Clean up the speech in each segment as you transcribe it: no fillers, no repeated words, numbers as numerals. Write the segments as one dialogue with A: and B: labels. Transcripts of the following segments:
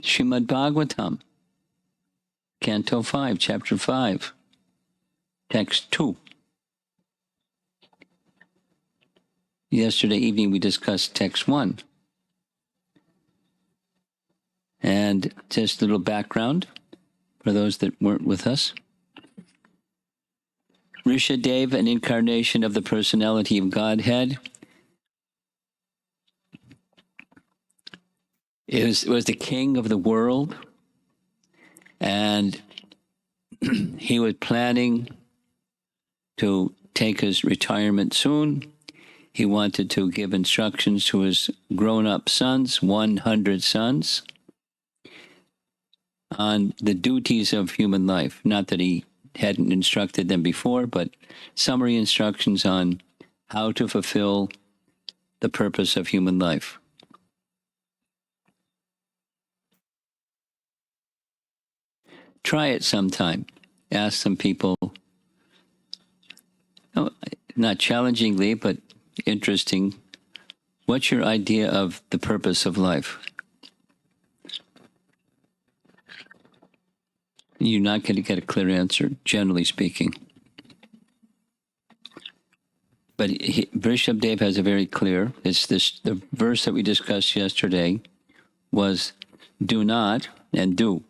A: Srimad Bhagavatam, Canto 5, Chapter 5, Text 2. Yesterday evening we discussed Text 1. And just a little background for those that weren't with us. Ṛṣabhadeva, an incarnation of the personality of Godhead, was the king of the world, and he was planning to take his retirement soon. He wanted to give instructions to his grown-up sons, 100 sons, on the duties of human life. Not that he hadn't instructed them before, but summary instructions on how to fulfill the purpose of human life. Try it sometime. Ask some people, not challengingly, but interesting, what's your idea of the purpose of life? You're not going to get a clear answer, generally speaking. But Ṛṣabhadeva has a very clear, the verse that we discussed yesterday was do not and do.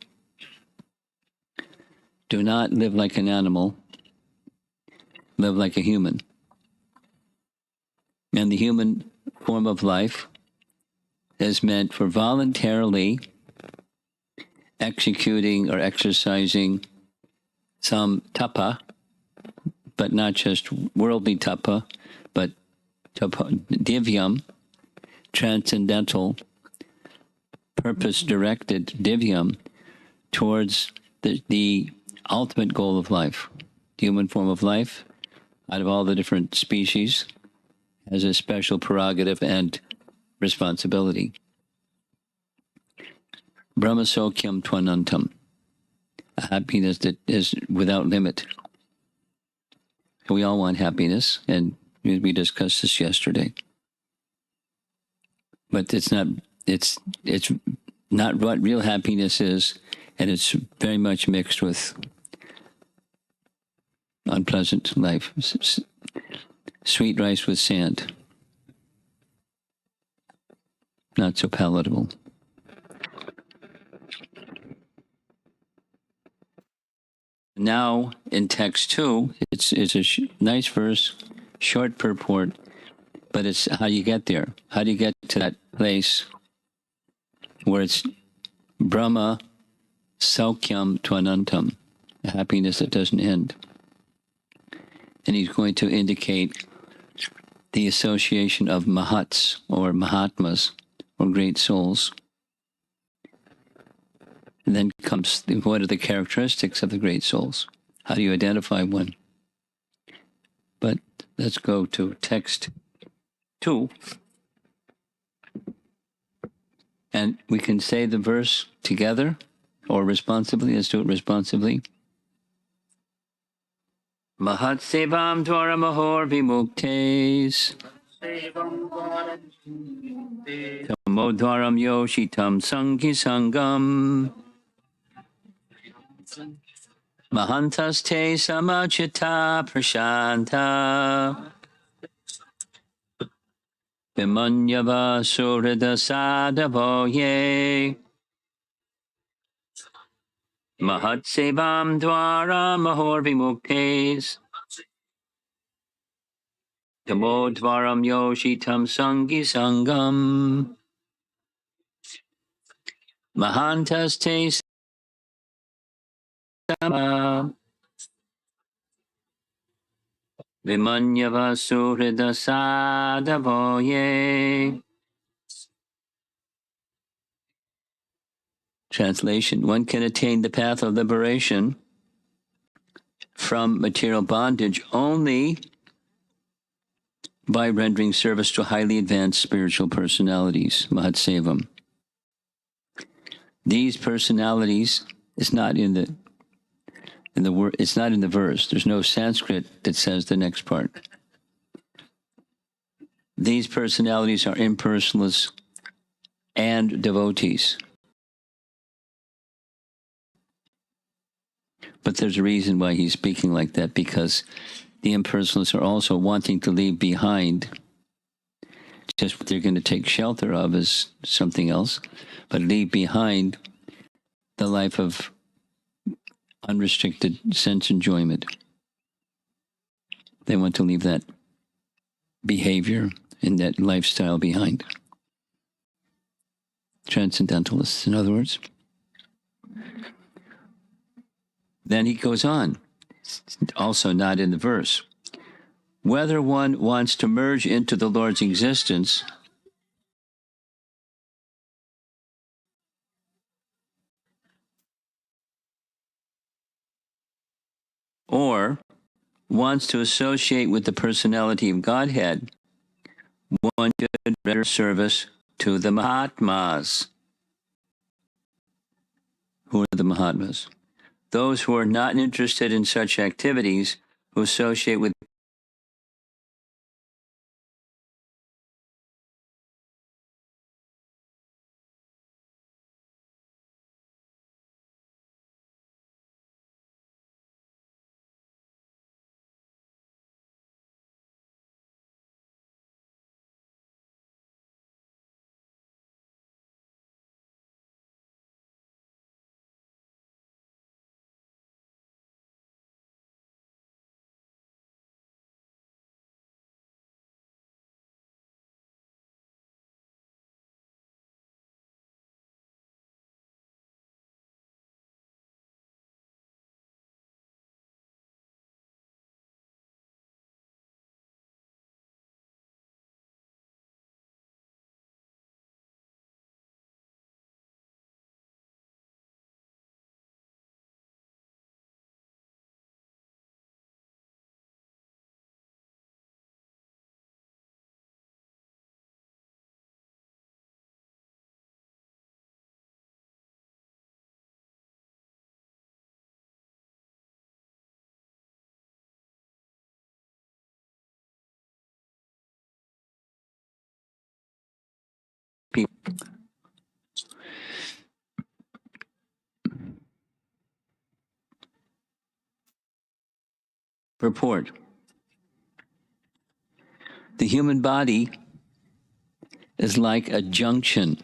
A: Do not live like an animal, live like a human. And the human form of life is meant for voluntarily executing or exercising some tapa, but not just worldly tapa, but tapa, divyam, transcendental, purpose-directed divyam towards the ultimate goal of life. The human form of life, out of all the different species, has a special prerogative and responsibility. Brahma Sokyam Twanantam, a happiness that is without limit. We all want happiness, and we discussed this yesterday. But it's not what real happiness is, and it's very much mixed with unpleasant life. Sweet rice with sand. Not so palatable. Now, in text 2, it's a nice verse, short purport, but it's how you get there. How do you get to that place where it's Brahma Saukyam Twanantam, a happiness that doesn't end. And he's going to indicate the association of mahats, or mahatmas, or great souls. And then comes, what are the characteristics of the great souls? How do you identify one? But let's go to text 2. And we can say the verse together or responsibly. Let's do it responsibly. Mahat sevam dvara mahor vimuktes tamodvaram yoshitam sanghi sangam mahantas te samachita prashanta vimanyava surida sadavoye Mahat sevam dvara mahor vimuktes tamo dvaram yoshitam sanghi sangam mahantas te sama vimanyava surida sadavoye. Translation: one can attain the path of liberation from material bondage only by rendering service to highly advanced spiritual personalities, Mahat Sevam. These personalities, it's not in the word, it's not in the verse. There's no Sanskrit that says the next part. These personalities are impersonalists and devotees. But there's a reason why he's speaking like that, because the impersonalists are also wanting to leave behind. Just what they're going to take shelter of is something else, but leave behind the life of unrestricted sense enjoyment. They want to leave that behavior and that lifestyle behind. Transcendentalists, in other words. Then he goes on, also not in the verse. Whether one wants to merge into the Lord's existence or wants to associate with the personality of Godhead, one should render service to the Mahatmas. Who are the Mahatmas? Those who are not interested in such activities, who associate with people. Purport. The human body is like a junction.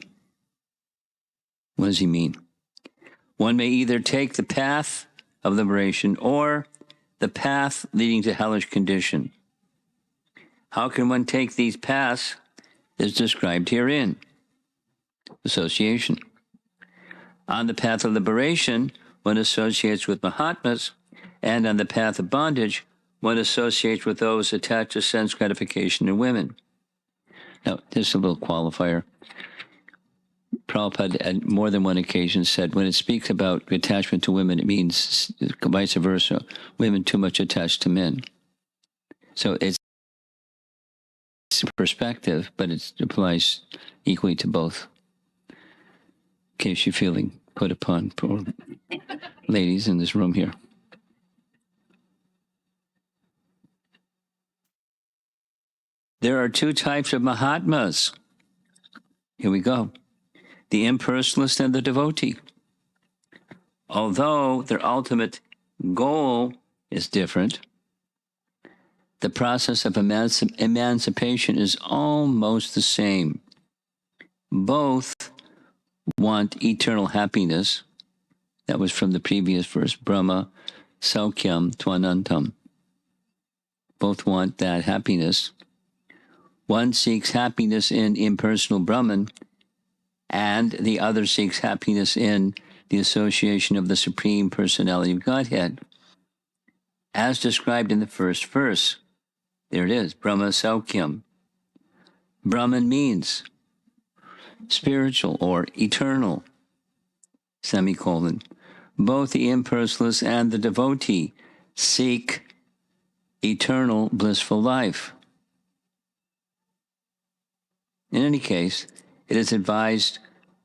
A: What does he mean? One may either take the path of liberation or the path leading to hellish condition. How can one take these paths is described herein. Association. On the path of liberation, one associates with Mahatmas, and on the path of bondage, one associates with those attached to sense gratification in women. Now, just a little qualifier. Prabhupada, at more than one occasion, said when it speaks about attachment to women, it means vice versa, women too much attached to men. So it's perspective, but it applies equally to both. In case you're feeling put upon, poor ladies in this room here. There are two types of Mahatmas. Here we go. The impersonalist and the devotee. Although their ultimate goal is different, the process of emancipation is almost the same. Both want eternal happiness. That was from the previous verse, Brahma Saukyam Tvanantam. Both want that happiness. One seeks happiness in impersonal Brahman, and the other seeks happiness in the association of the Supreme Personality of Godhead. As described in the first verse, there it is, Brahma Saukyam. Brahman means spiritual or eternal, semicolon. Both the impersonalist and the devotee seek eternal blissful life. In any case, it is advised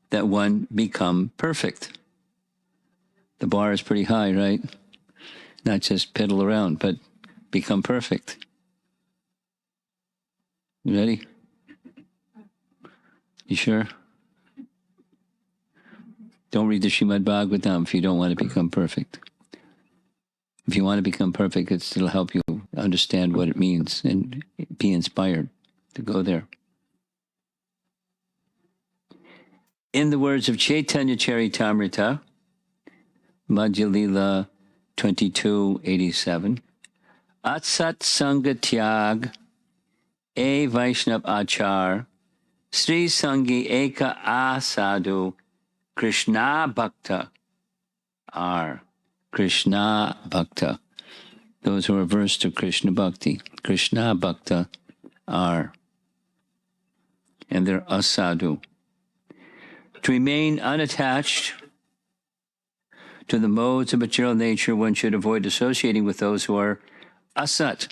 A: that one become perfect. The bar is pretty high, right? Not just piddle around, but become perfect. You ready? You sure? Don't read the Srimad Bhagavatam if you don't want to become perfect. If you want to become perfect, it'll help you understand what it means and be inspired to go there. In the words of Chaitanya Charitamrita, Madhya Lila 2287, Atsat Sangha Tyag, E Vaishnav Achar, Sri Sangi Eka Asadu, Krishna Bhakta are. Krishna Bhakta. Those who are versed to Krishna Bhakti. Krishna Bhakta are. And they're asadu. To remain unattached to the modes of material nature, one should avoid associating with those who are asat,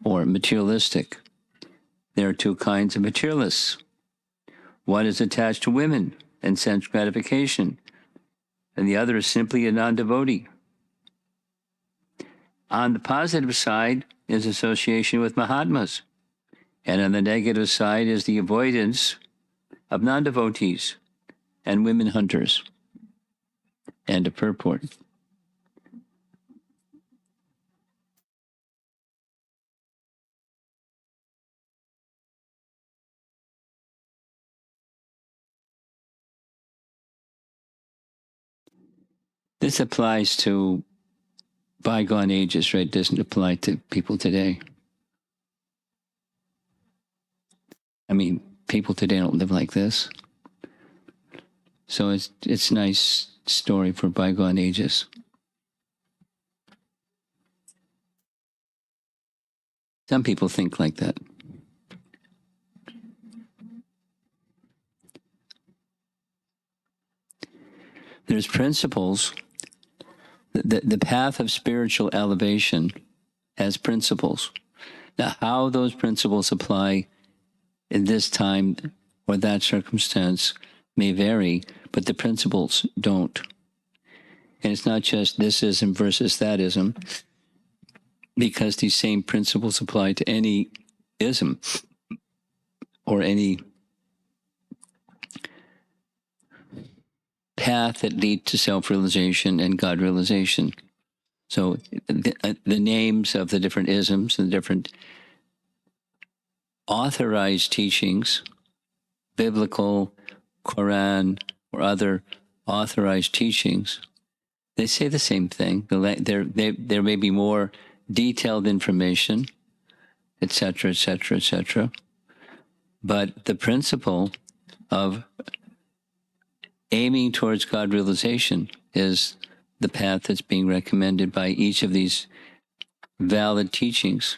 A: or materialistic. There are two kinds of materialists. One is attached to women and sense gratification, and the other is simply a non-devotee. On the positive side is association with Mahatmas, and on the negative side is the avoidance of non-devotees and women hunters. End of purport. This applies to bygone ages, right? It doesn't apply to people today. I mean, people today don't live like this. So it's a nice story for bygone ages. Some people think like that. There's principles. The path of spiritual elevation has principles. Now, how those principles apply in this time or that circumstance may vary, but the principles don't. And it's not just this ism versus that ism, because these same principles apply to any ism or any path that leads to self-realization and God-realization. So the names of the different isms and the different authorized teachings, biblical, Quran, or other authorized teachings, they say the same thing. There may be more detailed information, etc., etc., etc. But the principle of aiming towards God realization is the path that's being recommended by each of these valid teachings.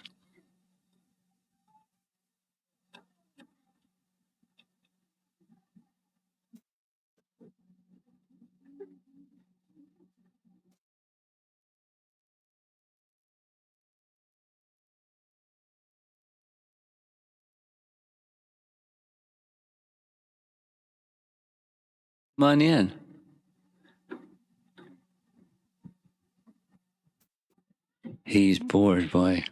A: Come on in. He's bored, boy.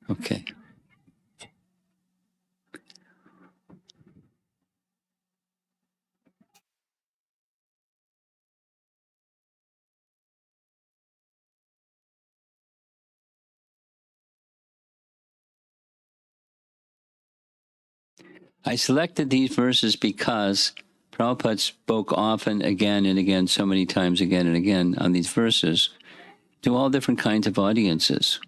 A: Okay. I selected these verses because Prabhupada spoke often, again and again, so many times again and again on these verses to all different kinds of audiences.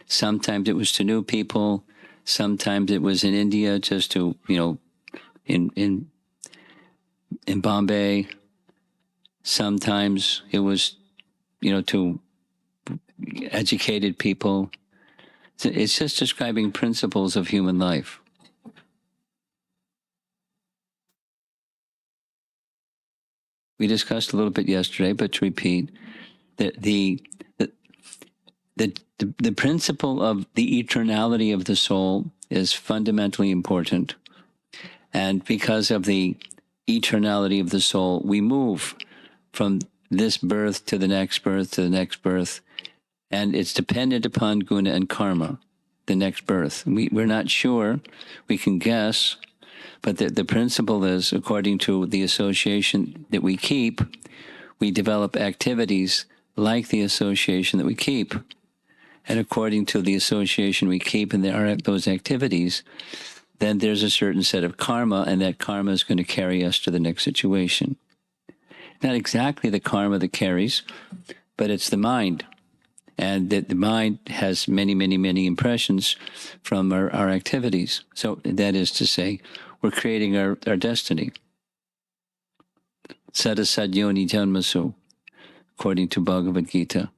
A: Sometimes it was to new people. Sometimes it was in India, just to, in Bombay. Sometimes it was, to educated people. It's just describing principles of human life. We discussed a little bit yesterday, but to repeat, the principle of the eternality of the soul is fundamentally important. And because of the eternality of the soul, we move from this birth to the next birth to the next birth. And it's dependent upon guna and karma, the next birth. We're not sure. We can guess. But the principle is, according to the association that we keep, we develop activities like the association that we keep. And according to the association we keep and those activities, then there's a certain set of karma, and that karma is going to carry us to the next situation. Not exactly the karma that carries, but it's the mind. And that the mind has many, many, many impressions from our activities. So that is to say, we're creating our destiny. Sadasadyoni janmasu, according to Bhagavad Gita.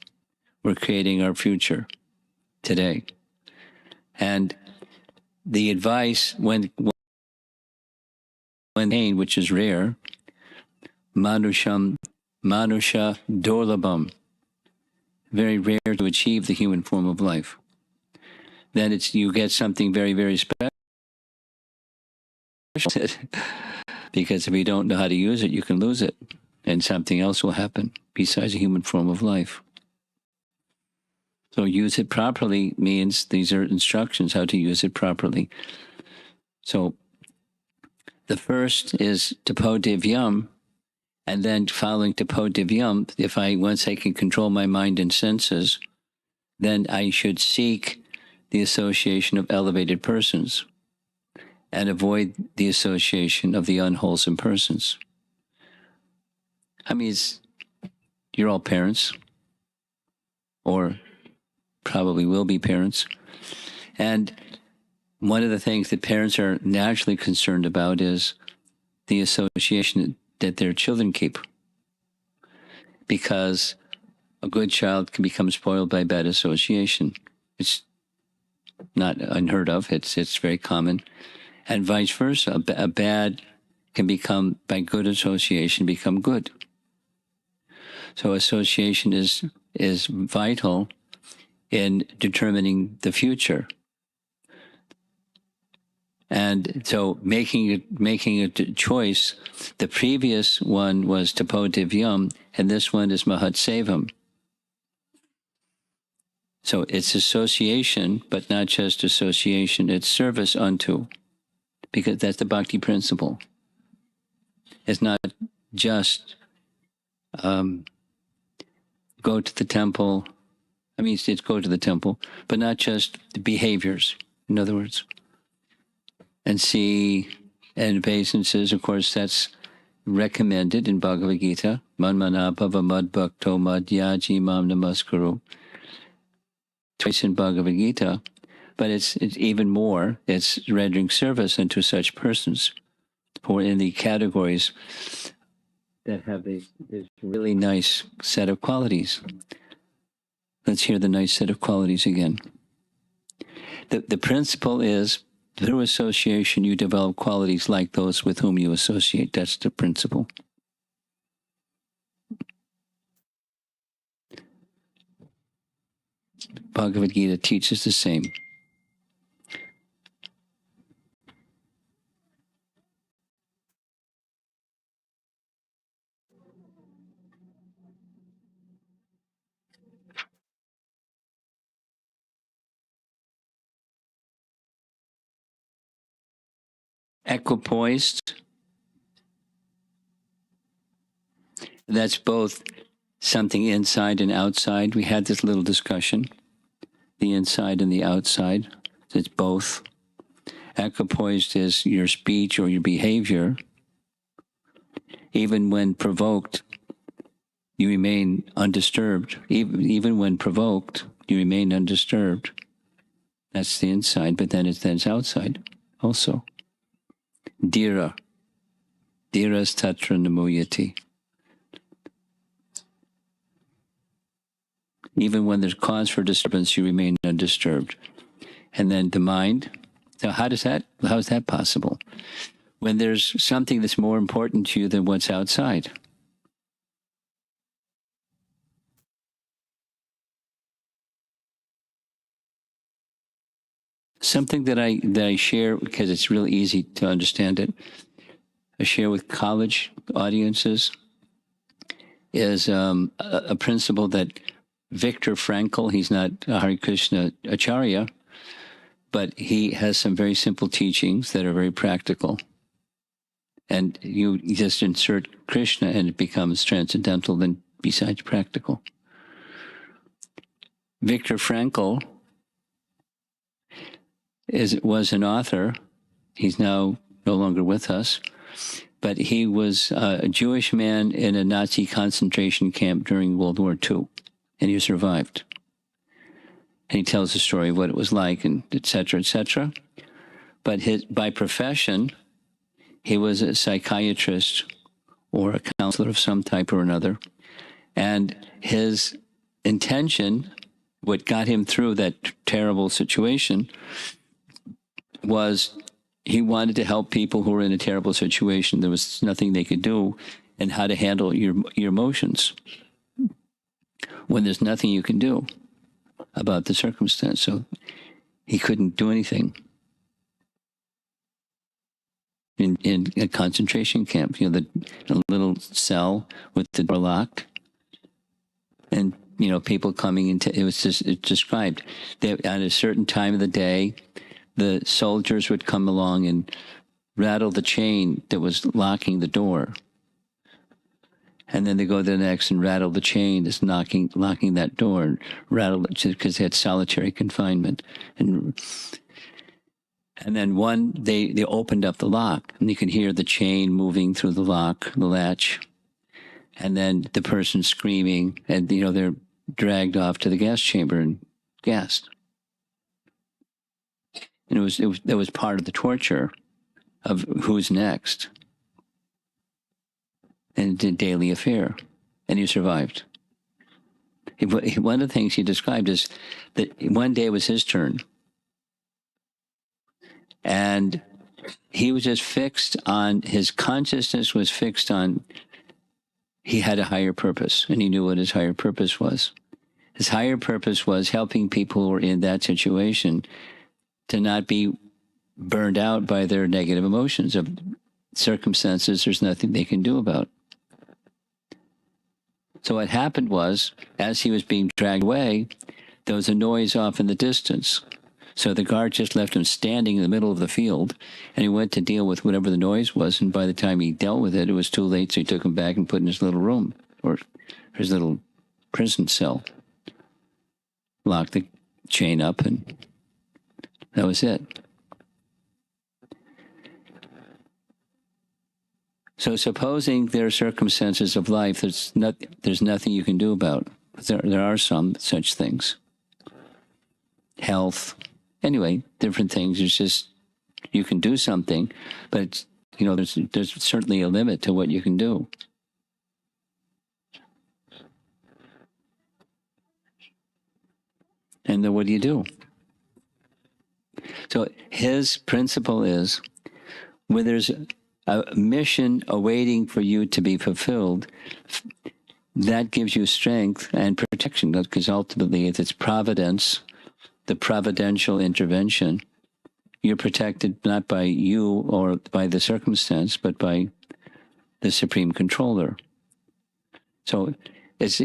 A: We're creating our future today. And the advice, when pain, which is rare, manusha dorlabham, very rare to achieve the human form of life, then you get something very, very special. Because if you don't know how to use it, you can lose it, and something else will happen besides a human form of life. So use it properly means these are instructions how to use it properly. So the first is tapodivyam, and then following tapodivyam, once I can control my mind and senses, then I should seek the association of elevated persons and avoid the association of the unwholesome persons. I mean, you're all parents, or probably will be parents. And one of the things that parents are naturally concerned about is the association that their children keep. Because a good child can become spoiled by bad association. It's not unheard of, it's very common. And vice versa, a bad can become, by good association, become good. So association is vital in determining the future. And so making a choice, the previous one was tapodivyam, and this one is mahatsevam. So it's association, but not just association, it's service unto. Because that's the bhakti principle. It's not just go to the temple. I mean, it's go to the temple, but not just the behaviors, in other words. And see, and obeisances, of course, that's recommended in Bhagavad Gita. Manmana bhava mad bhakto madhyaji mam namaskuru. Twice in Bhagavad Gita. But it's even more, it's rendering service unto such persons, or in the categories that have this really nice set of qualities. Let's hear the nice set of qualities again. The principle is, through association, you develop qualities like those with whom you associate. That's the principle. Bhagavad Gita teaches the same. Equipoised, that's both something inside and outside. We had this little discussion, the inside and the outside. It's both. Equipoised is your speech or your behavior. Even when provoked, you remain undisturbed. Even when provoked, you remain undisturbed. That's the inside, but then it's outside also. Dhira. Dhiras tatra namuyati. Even when there's cause for disturbance, you remain undisturbed. And then the mind. So how is that possible? When there's something that's more important to you than what's outside. Something that I share, because it's really easy to understand it, I share with college audiences, is a principle that Viktor Frankl, he's not a Hare Krishna Acharya, but he has some very simple teachings that are very practical. And you just insert Krishna and it becomes transcendental, then besides practical. Viktor Frankl was an author. He's now no longer with us, but he was a Jewish man in a Nazi concentration camp during World War II, and he survived. And he tells the story of what it was like, and et cetera, et cetera. But by profession, he was a psychiatrist or a counselor of some type or another. And his intention, what got him through that terrible situation, was he wanted to help people who were in a terrible situation. There was nothing they could do, and how to handle your emotions when there's nothing you can do about the circumstance. So he couldn't do anything. In a concentration camp, the little cell with the door locked, and people coming into it was just described that at a certain time of the day, the soldiers would come along and rattle the chain that was locking the door, and then they go to the next and rattle the chain that's locking that door, and rattle it because they had solitary confinement, and then they opened up the lock, and you could hear the chain moving through the latch, and then the person screaming, and they're dragged off to the gas chamber and gassed. And that was part of the torture of who's next, and the daily affair, and he survived. One of the things he described is that one day it was his turn. And he was just fixed on, his consciousness was fixed on, he had a higher purpose, and he knew what his higher purpose was. His higher purpose was helping people who were in that situation to not be burned out by their negative emotions of circumstances there's nothing they can do about. So what happened was, as he was being dragged away, there was a noise off in the distance. So the guard just left him standing in the middle of the field, and he went to deal with whatever the noise was, and by the time he dealt with it, it was too late, so he took him back and put in his little room, or his little prison cell. Locked the chain up, and that was it. So supposing there are circumstances of life there's nothing you can do about. There are some such things. Health. Anyway, different things. It's just, you can do something, but there's certainly a limit to what you can do. And then what do you do? So his principle is, when there's a mission awaiting for you to be fulfilled, that gives you strength and protection, because ultimately it's providence, the providential intervention. You're protected not by you or by the circumstance, but by the supreme controller. So it's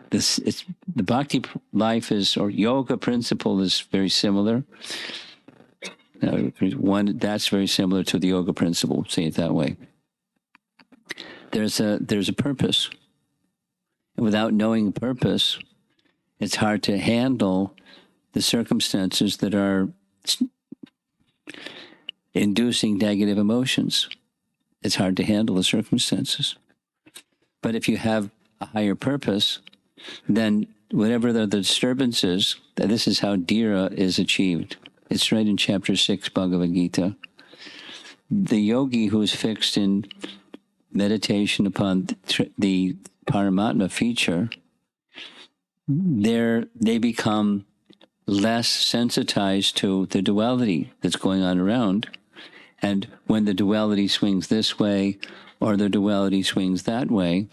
A: the bhakti life is, or yoga principle is very similar. One that's very similar to the yoga principle. Say it that way. There's a purpose, and without knowing purpose, it's hard to handle the circumstances that are inducing negative emotions. It's hard to handle the circumstances. But if you have a higher purpose, then whatever the disturbance is, this is how dhira is achieved. It's right in chapter 6, Bhagavad Gita. The yogi who's fixed in meditation upon the Paramatma feature, they become less sensitized to the duality that's going on around. And when the duality swings this way or the duality swings that way,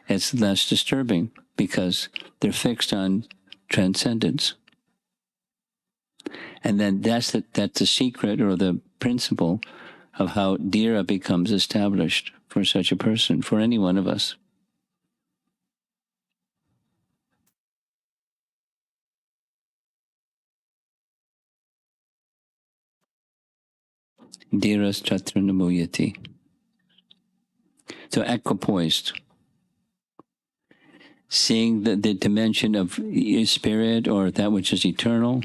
A: it's less disturbing because they're fixed on transcendence. And then that's the secret or the principle of how dhira becomes established for such a person, for any one of us. Dhiras chatra namuyati. So equipoised. seeing the dimension of spirit or that which is eternal,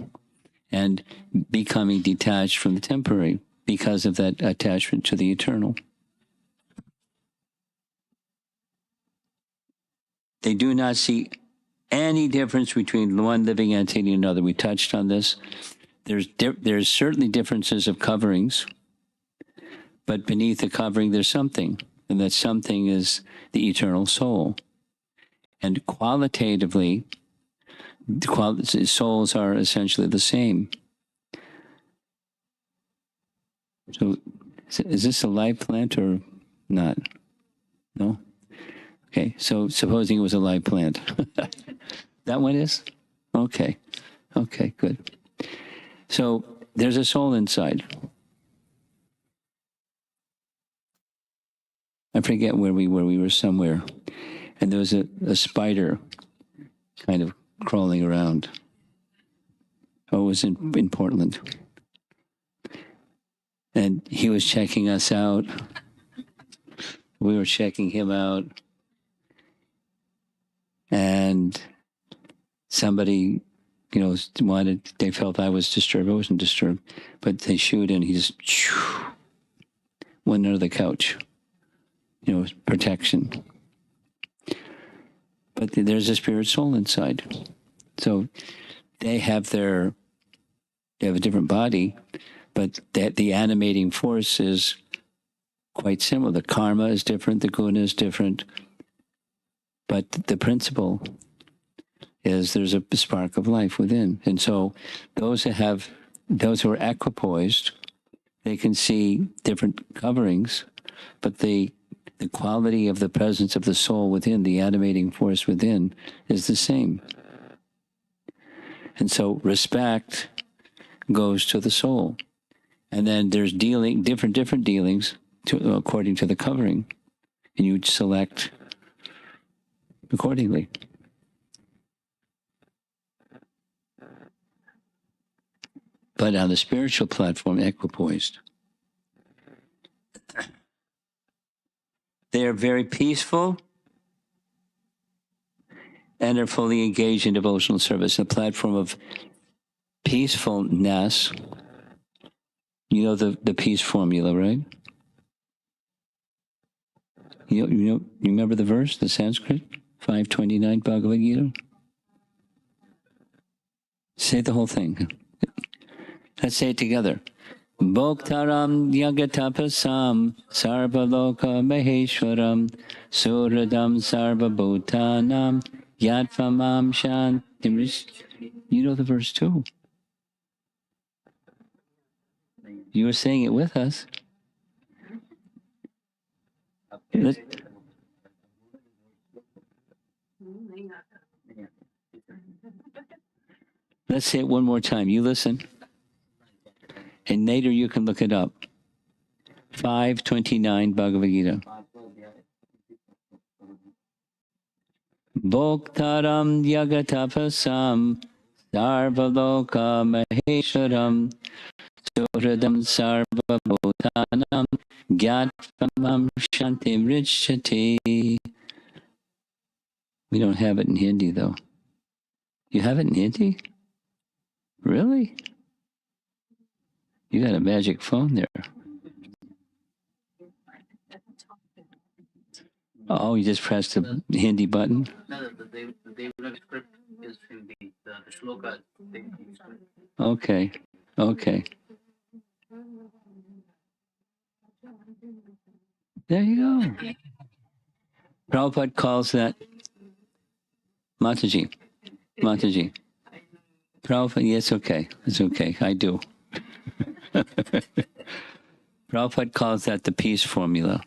A: and becoming detached from the temporary because of that attachment to the eternal. They do not see any difference between one living entity and another. We touched on this. There's certainly differences of coverings, but beneath the covering there's something, and that something is the eternal soul. And qualitatively, souls are essentially the same. So, is this a live plant or not? No? Okay, so supposing it was a live plant. That one is? Okay. Okay, good. So, there's a soul inside. I forget where we were. We were somewhere. And there was a spider kind of crawling around. Oh, it was in Portland. And he was checking us out. We were checking him out. And somebody, they felt I was disturbed. I wasn't disturbed. But they shooed and he just went under the couch. Protection. But there's a spirit soul inside. So they have a different body, but the animating force is quite similar. The karma is different, the guna is different, but the principle is there's a spark of life within. And so those who are equipoised, they can see different coverings, but the quality of the presence of the soul within, the animating force within, is the same. And so respect goes to the soul. And then there's different dealings according to the covering. And you select accordingly. But on the spiritual platform, equipoised. They are very peaceful and are fully engaged in devotional service. A platform of peacefulness. You know the peace formula, right? You remember the verse, the Sanskrit, 529 Bhagavad Gita? Say the whole thing. Let's say it together. Bhoktaram yagatapasam sarvaloka maheshwaram suradam sarvabhutanam yatvamam shantim. You know the verse too. You were saying it with us. Let's say it one more time. You listen. And later you can look it up. 529 Bhagavad Gita. Bhoktaram yagatapasam sarvaloka maheshwaram suhradam sarvabhutanam gyatvam shantim richati. We don't have it in Hindi though. You have it in Hindi? Really? You got a magic phone there. Oh, you just pressed the Hindi button? No, the Devra script is Hindi. The shloka is Hindi. Okay. There you go. Prabhupada calls that Mataji. Prabhupada, yes, it's okay. I do. Prabhupada calls that the peace formula.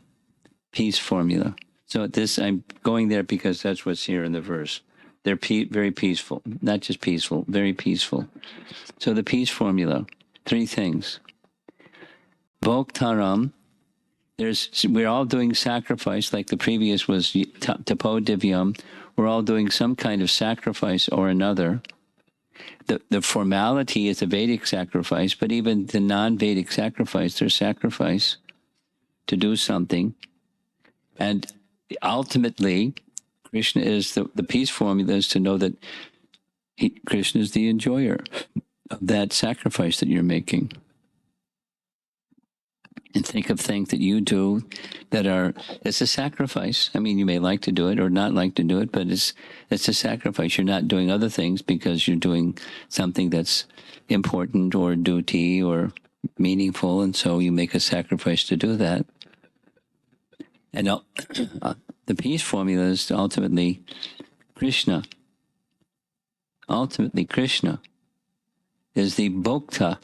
A: Peace formula. So I'm going there because that's what's here in the verse. They're very peaceful. Not just peaceful, very peaceful. So the peace formula, 3 things. Bhoktaram, we're all doing sacrifice, like the previous was tapo divyam. We're all doing some kind of sacrifice or another. The formality is a Vedic sacrifice, but even the non-Vedic sacrifice, there's sacrifice to do something. And ultimately, Krishna is the peace formula is to know that Krishna is the enjoyer of that sacrifice that you're making. And think of things that you do that it's a sacrifice. I mean, you may like to do it or not like to do it, but it's a sacrifice. You're not doing other things because you're doing something that's important or duty or meaningful, and so you make a sacrifice to do that. And the peace formula is ultimately Krishna. Ultimately, Krishna is the bhokta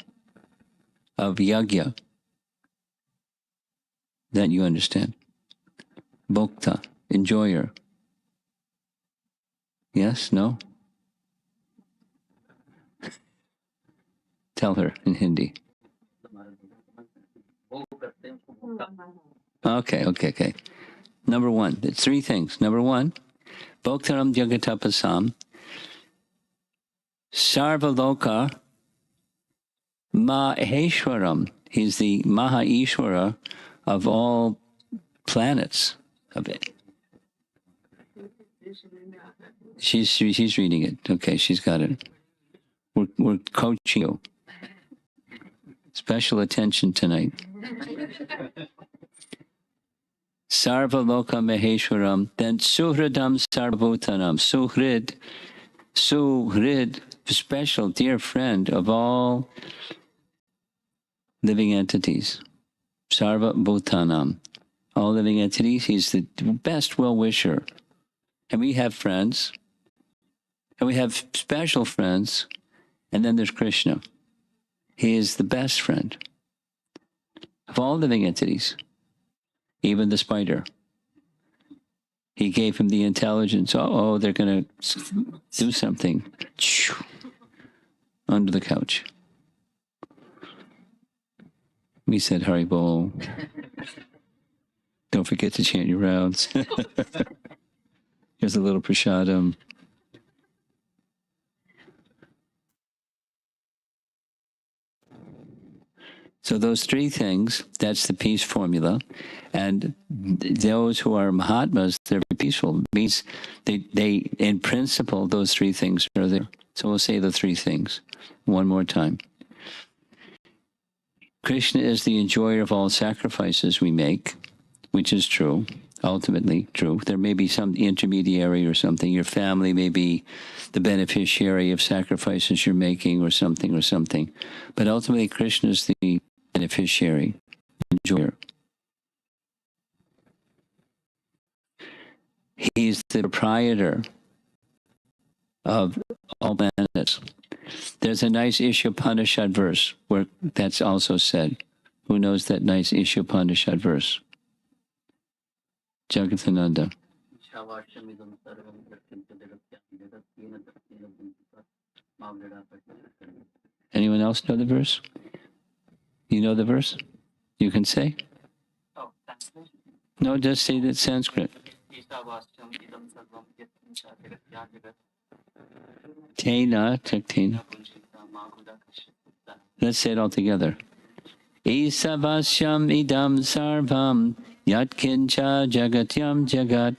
A: of yajna. That you understand. Bhokta, enjoyer. Yes? No? Tell her in Hindi. Okay. Number one, it's three things. Number one, Bhoktaram Jagatapasam, Sarvaloka Maheshwaram. He's the Maha-Ishwara of all planets. Of it. She's reading it. Okay, she's got it. We're coaching you. Special attention tonight. Sarvaloka Maheshwaram, then Suhridam Sarvabhutanam. Suhrid, special dear friend of all living entities. Sarva Bhutanam. All living entities, he's the best well-wisher. And we have friends, and we have special friends, and then there's Krishna. He is the best friend of all living entities, even the spider. He gave him the intelligence. Oh, they're going to do something. Under the couch. We said, Haribol. Don't forget to chant your rounds. Here's a little prasadam. So those three things, that's the peace formula. And those who are Mahatmas, they're peaceful. It means they, in principle, those three things are there. So we'll say the three things one more time. Krishna is the enjoyer of all sacrifices we make, which is true, ultimately true. There may be some intermediary or something. Your family may be the beneficiary of sacrifices you're making or something. But ultimately, Krishna is the beneficiary, enjoyer. He's the proprietor of all planets. There's a nice Ṛṣabhadeva verse where that's also said. Who knows that nice Ṛṣabhadeva verse? Jagatananda. Anyone else know the verse? You know the verse? You can say?
B: Oh, translation?
A: No, just say that Sanskrit. Tena, Tena. Let's say it all together. Isavasyam idam sarvam yatkincha jagatyam jagat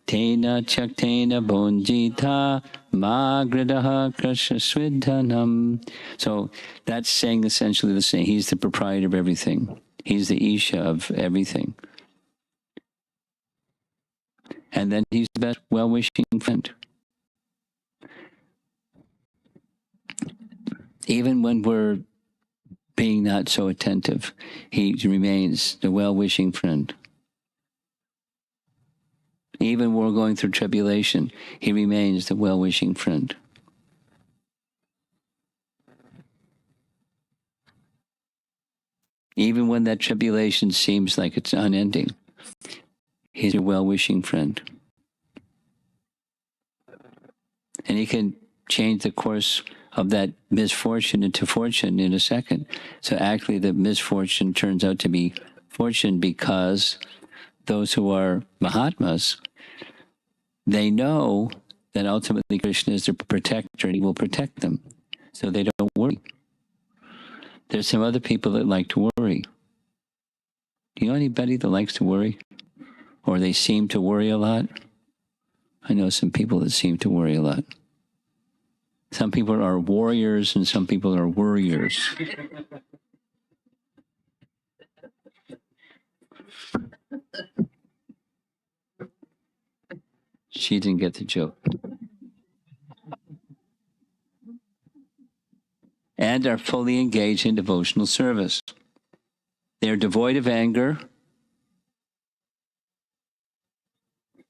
A: tena chaktena bonjita magradaha krashaswidhanam. So that's saying essentially the same. He's the proprietor of everything. He's the Isha of everything. And then he's the best well-wishing friend. Even when we're being not so attentive, he remains the well-wishing friend. Even when we're going through tribulation, he remains the well-wishing friend. Even when that tribulation seems like it's unending, he's a well-wishing friend. And he can change the course of that misfortune into fortune in a second. So actually the misfortune turns out to be fortune because those who are Mahatmas, they know that ultimately Krishna is their protector and he will protect them. So they don't worry. There's some other people that like to worry. Do you know anybody that likes to worry? Or they seem to worry a lot? I know some people that seem to worry a lot. Some people are warriors and some people are worriers. She didn't get the joke. And are fully engaged in devotional service. They're devoid of anger.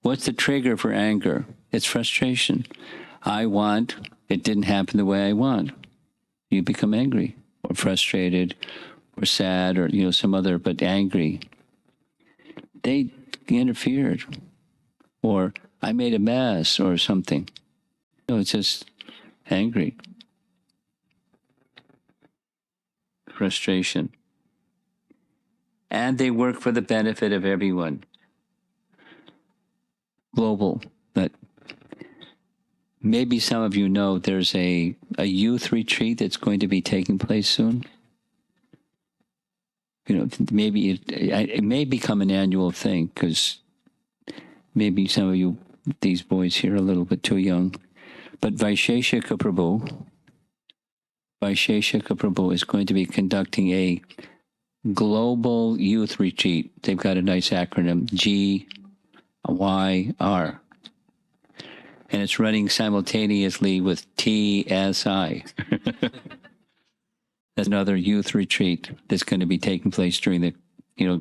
A: What's the trigger for anger? It's frustration. It didn't happen the way I want. You become angry or frustrated or sad or, some other, but angry. They interfered or I made a mess or something. No, it's just angry. Frustration. And they work for the benefit of everyone. Global. But maybe some of you know there's a youth retreat that's going to be taking place soon. Maybe it may become an annual thing because maybe some of you, these boys here, are a little bit too young. But Vaisheshika Prabhu is going to be conducting a global youth retreat. They've got a nice acronym, GYR. And it's running simultaneously with TSI. That's another youth retreat that's going to be taking place during the,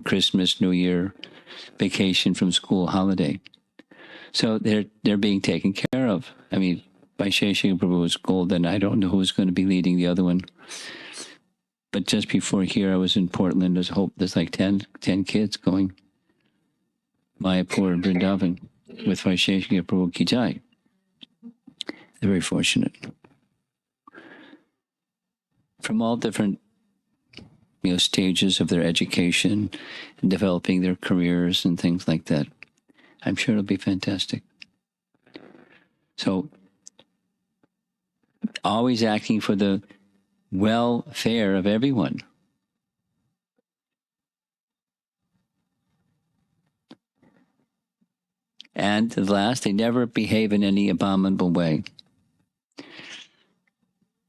A: Christmas, New Year, vacation from school holiday. So they're being taken care of. I mean, Vaisheshika Prabhu is golden. I don't know who's going to be leading the other one. But just before here, I was in Portland. There's like 10 kids going. Mayapur and Vrindavan with Vaisheshika Prabhu Ki Jai. They're very fortunate. From all different stages of their education and developing their careers and things like that. I'm sure it'll be fantastic. So, always acting for the welfare of everyone. And the last, they never behave in any abominable way.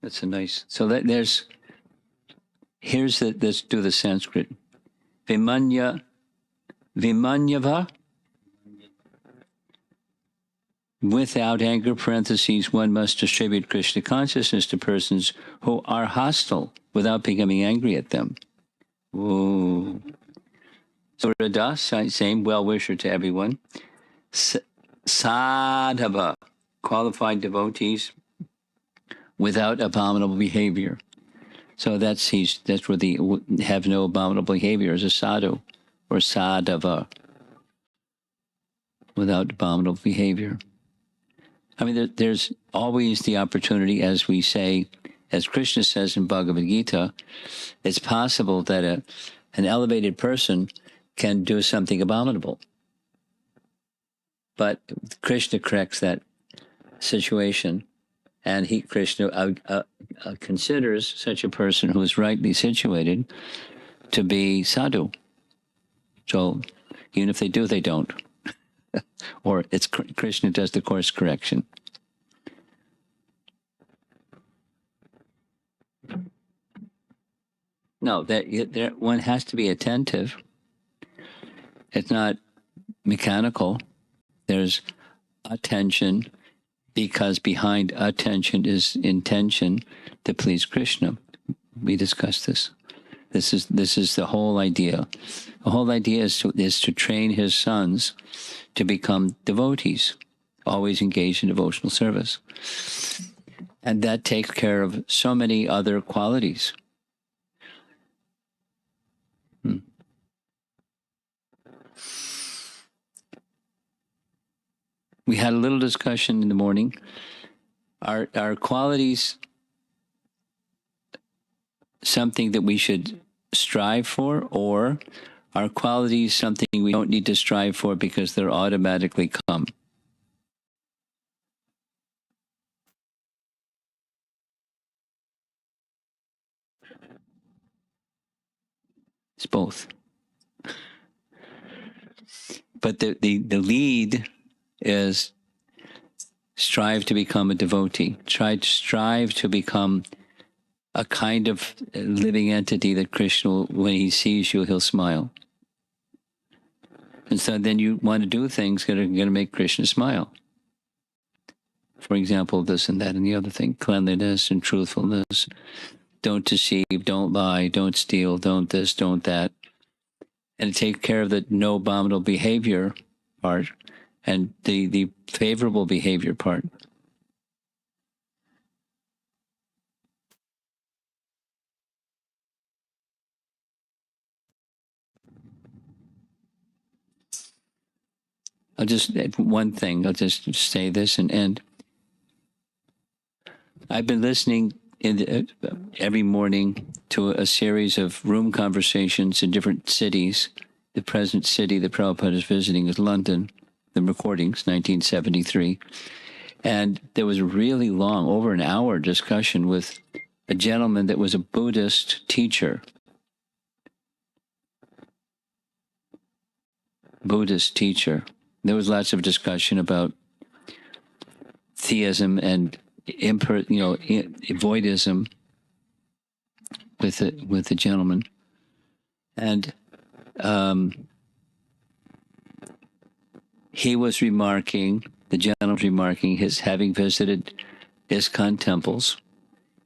A: That's a nice. So let's do the Sanskrit. Vimanyava. Without anger, parentheses, one must distribute Krishna consciousness to persons who are hostile without becoming angry at them. Ooh. So Radha, same well-wisher to everyone. Sadhava, qualified devotees without abominable behavior. So that's where the have no abominable behavior is a sadhu or sadhava, without abominable behavior. I mean, there's always the opportunity, as we say, as Krishna says in Bhagavad Gita, it's possible that an elevated person can do something abominable. But Krishna corrects that situation, and Krishna considers such a person who is rightly situated to be sadhu. So even if they do, they don't. Or it's Krishna does the course correction. No, one has to be attentive. It's not mechanical. There's attention, because behind attention is intention to please Krishna. We discussed this. This is the whole idea. The whole idea is to train his sons to become devotees, always engaged in devotional service. And that takes care of so many other qualities. We had a little discussion in the morning. Are qualities something that we should strive for, or are qualities something we don't need to strive for because they're automatically come? It's both. But the lead is strive to become a devotee. Strive to become a kind of living entity that Krishna, when he sees you, he'll smile. And so then you want to do things that are going to make Krishna smile. For example, this and that and the other thing, cleanliness and truthfulness. Don't deceive, don't lie, don't steal, don't this, don't that. And take care of the no abominable behavior part and the favorable behavior part. I'll just say this and end. I've been listening every morning to a series of room conversations in different cities. The present city that Prabhupada is visiting is London. The recordings, 1973. And there was a really long, over an hour discussion with a gentleman that was a Buddhist teacher. There was lots of discussion about theism and voidism with the gentleman, and the gentleman was remarking his having visited ISKCON temples,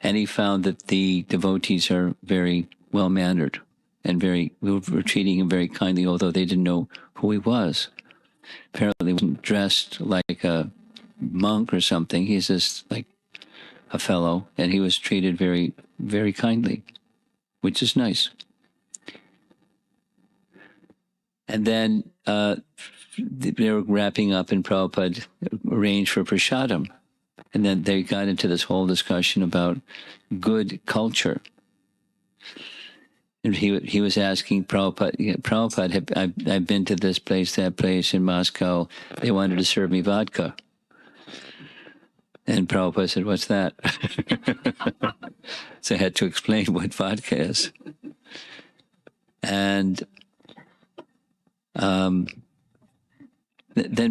A: and he found that the devotees are very well mannered and were treating him very kindly, although they didn't know who he was. Apparently, he wasn't dressed like a monk or something. He's just like a fellow, and he was treated very, very kindly, which is nice. And then they were wrapping up, and Prabhupada arranged for prasadam. And then they got into this whole discussion about good culture. And he was asking Prabhupada, I've been to this place, that place in Moscow. They wanted to serve me vodka. And Prabhupada said, what's that? So I had to explain what vodka is. And then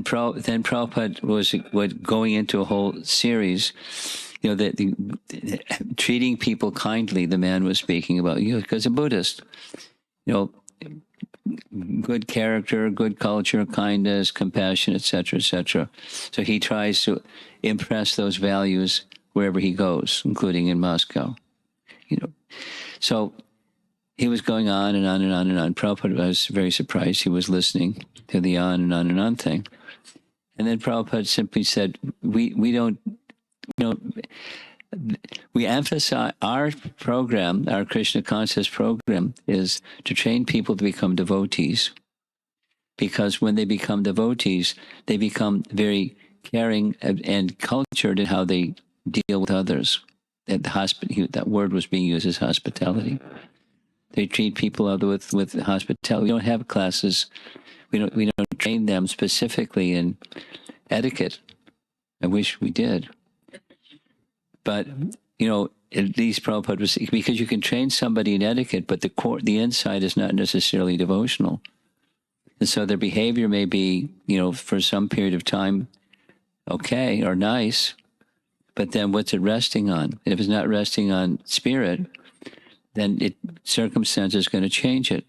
A: Prabhupada was going into a whole series, treating people kindly. The man was speaking about, because a Buddhist, good character, good culture, kindness, compassion, etc., etc. So he tries to impress those values wherever he goes, including in Moscow. So he was going on and on and on and on. Prabhupada, I was very surprised he was listening to the on and on and on thing. And then Prabhupada simply said, we don't, we emphasize our program, our Krishna conscious program, is to train people to become devotees. Because when they become devotees, they become very caring and cultured in how they deal with others. That word was being used as hospitality. They treat people with hospitality. We don't have classes. We don't train them specifically in etiquette. I wish we did. But at least Prabhupada was, because you can train somebody in etiquette, but the inside is not necessarily devotional. And so their behavior may be, for some period of time, okay or nice, but then what's it resting on? And if it's not resting on spirit, then circumstance is going to change it.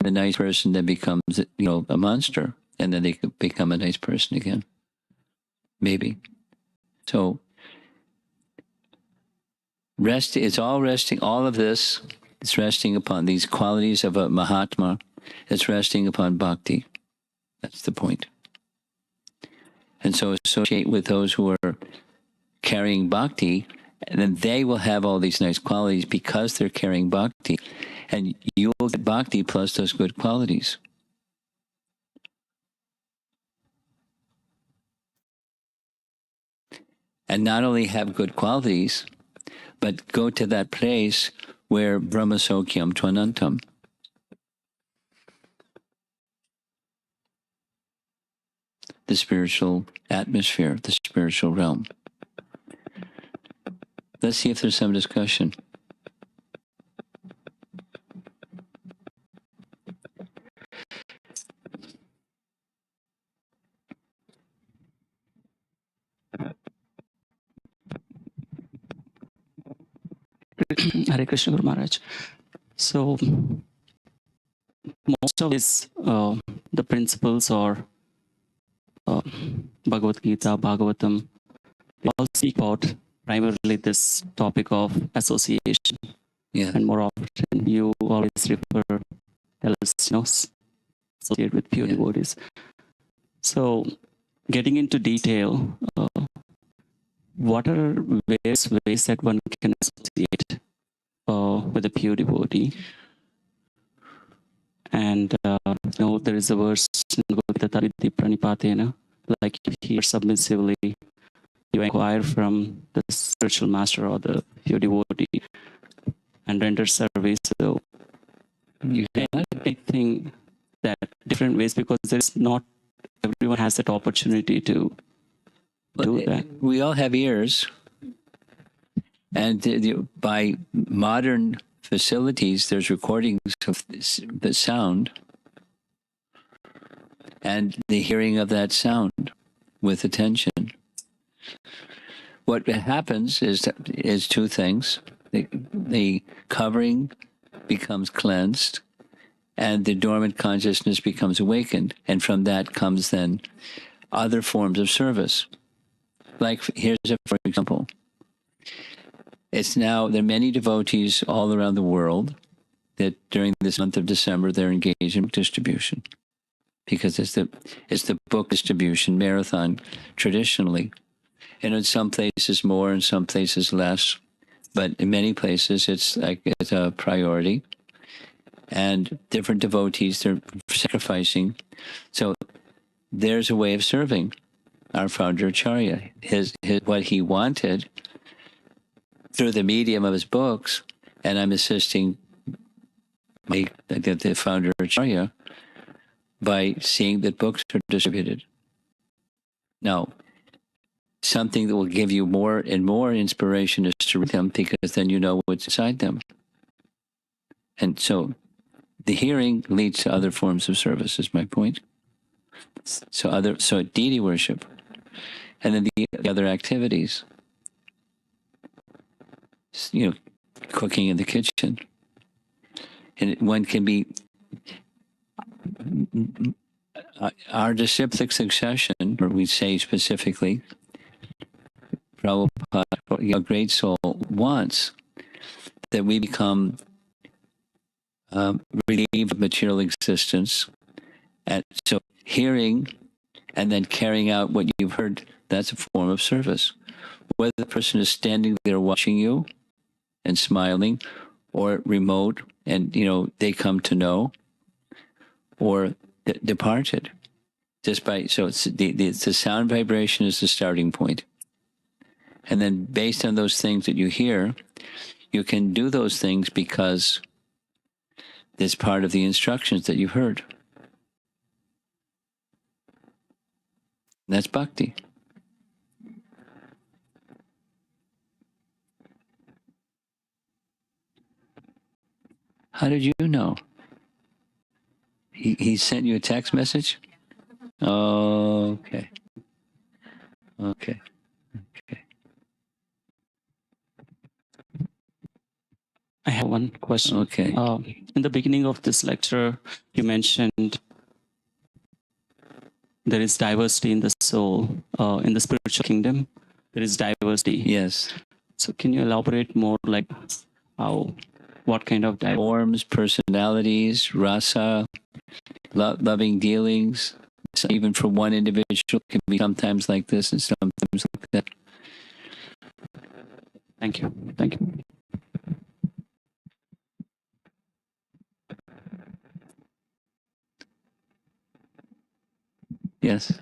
A: The nice person then becomes, a monster, and then they could become a nice person again. Maybe. So all of this is resting upon these qualities of a Mahatma. It's resting upon bhakti. That's the point. And so associate with those who are carrying bhakti, and then they will have all these nice qualities because they're carrying bhakti. And you will get bhakti plus those good qualities. And not only have good qualities, but go to that place where Brahma Sokyam Tvanantam. The spiritual atmosphere, the spiritual realm. Let's see if there's some discussion.
C: Hare Krishna Guru Maharaj. So most of this, the principles or Bhagavad Gita, Bhagavatam, we all speak about primarily this topic of association.
A: Yeah.
C: And more often you always refer, tell us, associate with pure devotees. So getting into detail, what are various ways that one can associate with a pure devotee? And there is a verse in Bhagavad Gita, Pranipatena, like you hear submissively, you inquire from the spiritual master or the pure devotee and render service. So you anything that different ways, because there's not everyone has that opportunity to do that.
A: We all have ears, and by modern facilities, there's recordings of the sound and the hearing of that sound with attention. What happens is two things. The covering becomes cleansed, and the dormant consciousness becomes awakened. And from that comes then other forms of service. Like, for example, there are many devotees all around the world that during this month of December, they're engaged in book distribution, because it's the book distribution marathon traditionally. And in some places more, in some places less, but in many places it's a priority. And different devotees, they're sacrificing. So there's a way of serving our founder Acharya. What he wanted through the medium of his books, and I'm assisting the founder Acharya by seeing that books are distributed. Now, something that will give you more and more inspiration is to read them, because then you know what's inside them. And so the hearing leads to other forms of service, is my point. So deity worship, and then the other activities, cooking in the kitchen. And one can be our disciplic succession, or we say specifically, Prabhupada, a great soul, wants that we become relieved of material existence. And so hearing and then carrying out what you've heard, that's a form of service. Whether the person is standing there watching you and smiling, or remote and they come to know, or departed. So it's the sound vibration is the starting point. And then based on those things that you hear, you can do those things because it's part of the instructions that you've heard. That's bhakti. How did you know? He sent you a text message? Oh, okay. Okay.
C: I have one question.
A: Okay.
C: In the beginning of this lecture, you mentioned there is diversity in the soul. In the spiritual kingdom, there is diversity.
A: Yes.
C: So can you elaborate more, like what kind of diversity?
A: Forms, personalities, rasa, loving dealings. So even for one individual, can be sometimes like this and sometimes like that.
C: Thank you. Thank you.
A: Yes.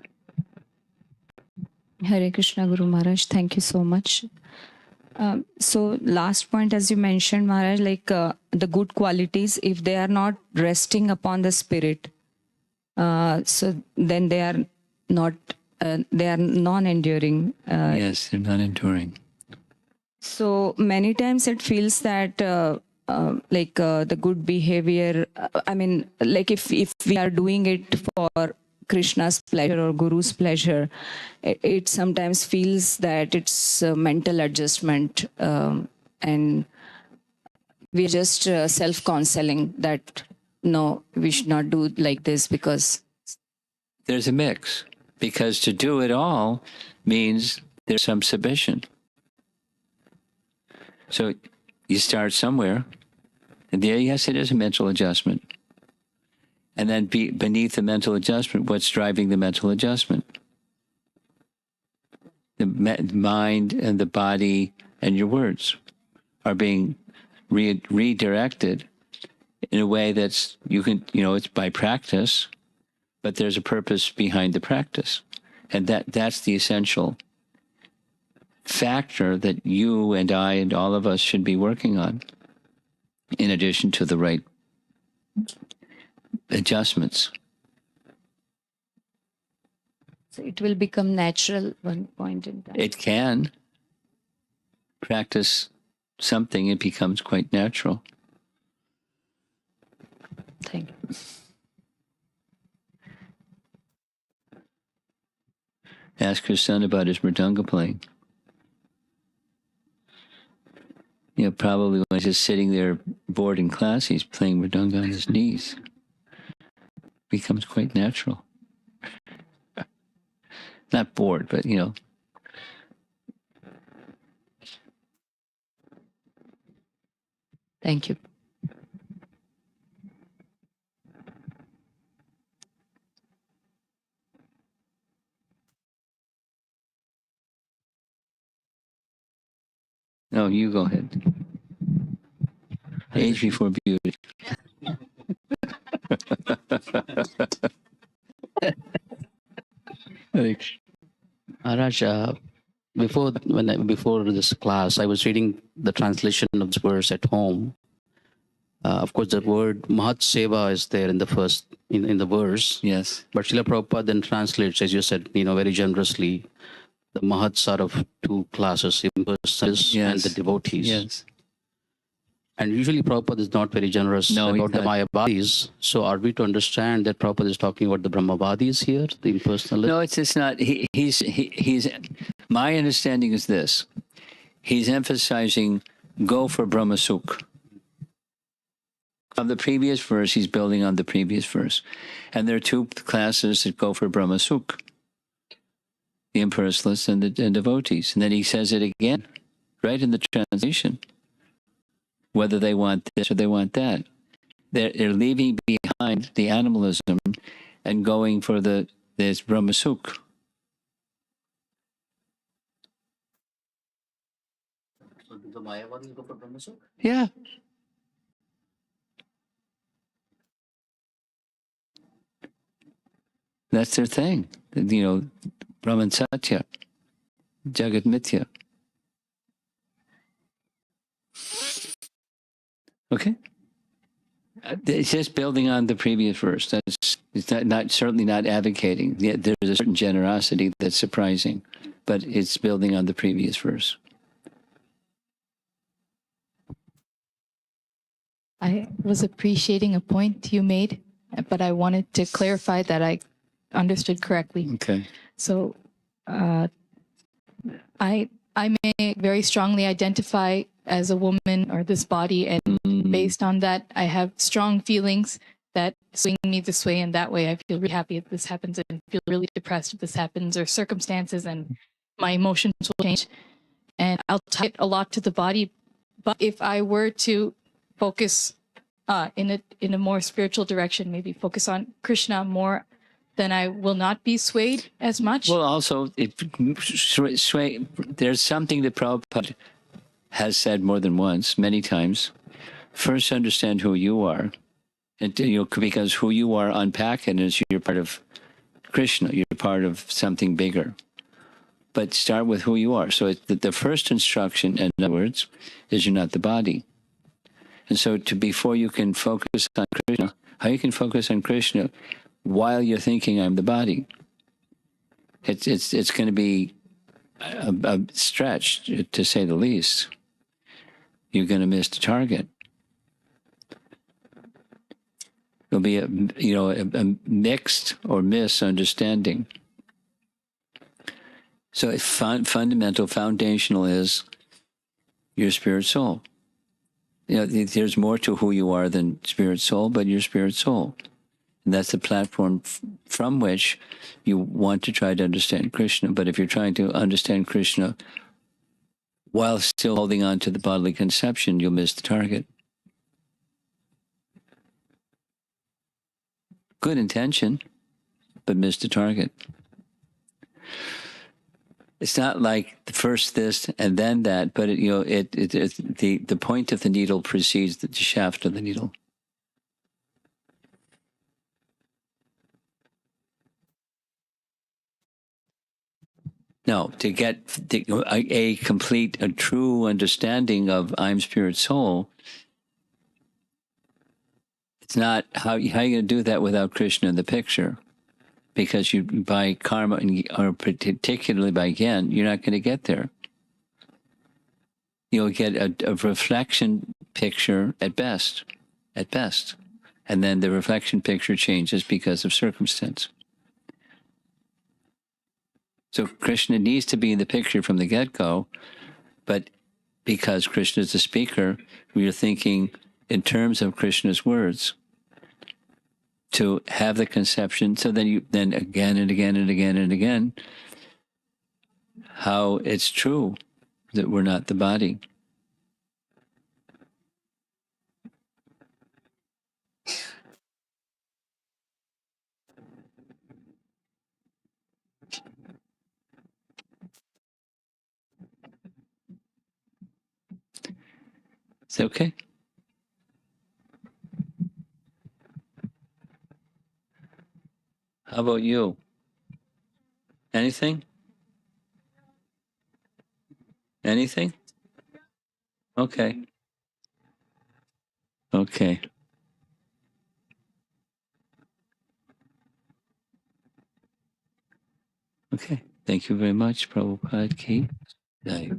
D: Hare Krishna Guru Maharaj, thank you so much. So last point, as you mentioned, Maharaj, like the good qualities, if they are not resting upon the spirit, so then they are not, they are non-enduring.
A: Yes, they're non-enduring.
D: So many times it feels that the good behavior, like if we are doing it for Krishna's pleasure or Guru's pleasure, it sometimes feels that it's a mental adjustment, and we're just self-counseling that, no, we should not do like this because...
A: There's a mix, because to do it all means there's some submission. So you start somewhere, and there, yes, it is a mental adjustment. And then beneath the mental adjustment, what's driving the mental adjustment? The mind and the body and your words are being redirected in a way that's, you can, it's by practice, but there's a purpose behind the practice. And that's the essential factor that you and I and all of us should be working on, in addition to the right adjustments.
D: So it will become natural one point in time.
A: It can. Practice something, it becomes quite natural.
D: Thank you.
A: Ask her son about his mridanga playing. Probably when he's just sitting there bored in class, he's playing mridanga on his knees. Becomes quite natural. Not bored, but
D: Thank you.
A: No, you go ahead. Age before beauty.
C: Maharaj, before this class, I was reading the translation of this verse at home. Of course, the word Mahat Seva is there in the first in the verse.
A: Yes.
C: But Srila Prabhupada then translates, as you said, very generously, the Mahats are of two classes, impersonalists and the devotees.
A: Yes.
C: And usually Prabhupada is not very generous about the Mayavadis. So are we to understand that Prabhupada is talking about the Brahmavadis here, the impersonalists?
A: No, it's just not. He's. My understanding is this: he's emphasizing go for Brahma Sukh. Of the previous verse, he's building on the previous verse, and there are two classes that go for Brahma Sukh: the impersonalists and the devotees. And then he says it again, right in the translation. Whether they want this or they want that. They're leaving behind the animalism and going for this Brahma Sukh.
C: So the Mayavadis go for Brahma Sukh?
A: Yeah. That's their thing. Brahman Satya, Jagat Mithya. Okay. It's just building on the previous verse. It's not certainly not advocating. There's a certain generosity that's surprising, but it's building on the previous verse.
E: I was appreciating a point you made, but I wanted to clarify that I understood correctly.
A: Okay.
E: So I may very strongly identify as a woman or this body, and based on that, I have strong feelings that swing me this way and that way. I feel really happy if this happens and feel really depressed if this happens, or circumstances, and my emotions will change. And I'll tie it a lot to the body. But if I were to focus in a more spiritual direction, maybe focus on Krishna more, then I will not be swayed as much.
A: Well, also, there's something that Prabhupada has said more than once, many times. First, understand who you are, and because who you are, unpack it as you're part of Krishna. You're part of something bigger. But start with who you are. So the first instruction, in other words, is you're not the body. And so before you can focus on Krishna, how you can focus on Krishna while you're thinking I'm the body? It's going to be a stretch, to say the least. You're going to miss the target. There'll be a mixed or misunderstanding. So fundamental, foundational is your spirit soul. there's more to who you are than spirit soul, but you're spirit soul. And that's the platform from which you want to try to understand Krishna. But if you're trying to understand Krishna while still holding on to the bodily conception, you'll miss the target. Good intention, but miss the target. It's not like first this and then that, but the point of the needle precedes the shaft of the needle. No, to get a true understanding of I'm spirit soul, it's not how are you going to do that without Krishna in the picture? Because you by karma or particularly by gyan, you're not going to get there. You'll get a reflection picture at best, and then the reflection picture changes because of circumstance. So Krishna needs to be in the picture from the get-go, but because Krishna is the speaker, we are thinking in terms of Krishna's words to have the conception. So then again and again and again and again, how it's true that we're not the body. Is that okay? How about you? Anything? Anything? Okay. Okay. Okay. Thank you very much, Prabhupada Ki. Jai.